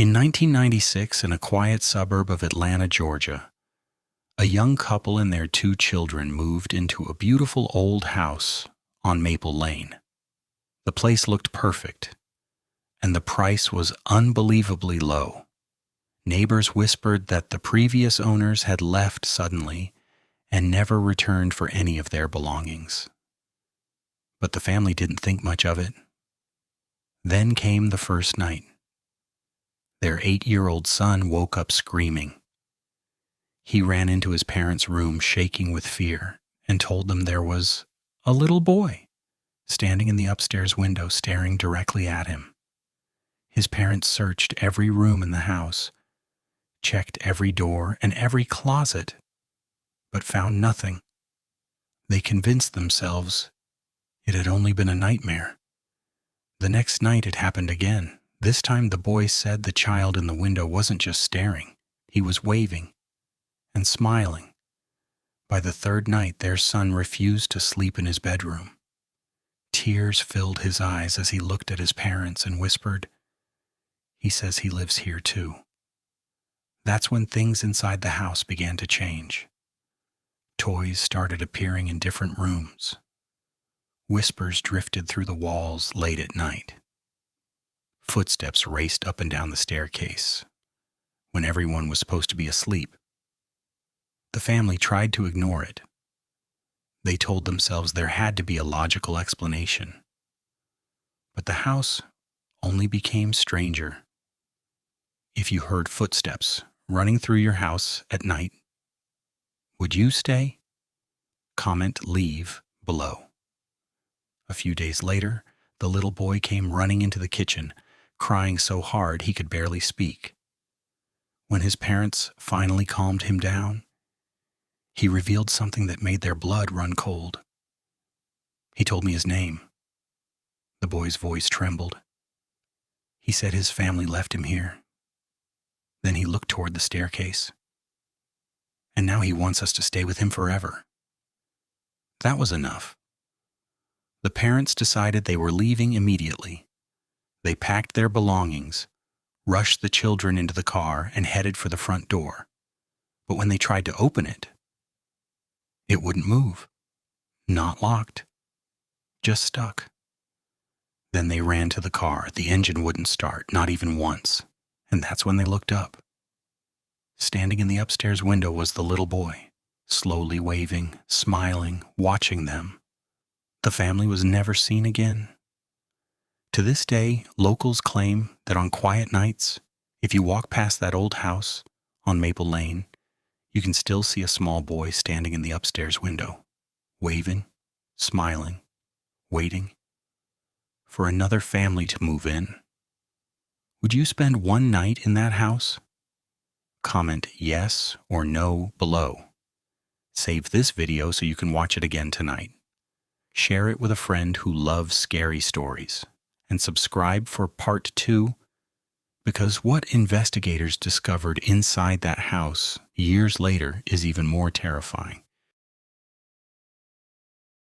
In 1996, in a quiet suburb of Atlanta, Georgia, a young couple and their two children moved into a beautiful old house on Maple Lane. The place looked perfect, and the price was unbelievably low. Neighbors whispered that the previous owners had left suddenly and never returned for any of their belongings. But the family didn't think much of it. Then came the first night. Their 8-year-old son woke up screaming. He ran into his parents' room shaking with fear and told them there was a little boy standing in the upstairs window staring directly at him. His parents searched every room in the house, checked every door and every closet, but found nothing. They convinced themselves it had only been a nightmare. The next night it happened again. This time the boy said the child in the window wasn't just staring, he was waving and smiling. By the third night, their son refused to sleep in his bedroom. Tears filled his eyes as he looked at his parents and whispered, "He says he lives here too." That's when things inside the house began to change. Toys started appearing in different rooms. Whispers drifted through the walls late at night. Footsteps raced up and down the staircase when everyone was supposed to be asleep. The family tried to ignore it. They told themselves there had to be a logical explanation. But the house only became stranger. If you heard footsteps running through your house at night, would you stay? Comment "leave" below. A few days later, the little boy came running into the kitchen, crying so hard he could barely speak. When his parents finally calmed him down, he revealed something that made their blood run cold. He told me his name. The boy's voice trembled. He said his family left him here. Then he looked toward the staircase. And now he wants us to stay with him forever. That was enough. The parents decided they were leaving immediately. They packed their belongings, rushed the children into the car, and headed for the front door. But when they tried to open it, it wouldn't move. Not locked. Just stuck. Then they ran to the car. The engine wouldn't start, not even once. And that's when they looked up. Standing in the upstairs window was the little boy, slowly waving, smiling, watching them. The family was never seen again. To this day, locals claim that on quiet nights, if you walk past that old house on Maple Lane, you can still see a small boy standing in the upstairs window, waving, smiling, waiting for another family to move in. Would you spend one night in that house? Comment yes or no below. Save this video so you can watch it again tonight. Share it with a friend who loves scary stories. And subscribe for part 2, because what investigators discovered inside that house years later is even more terrifying.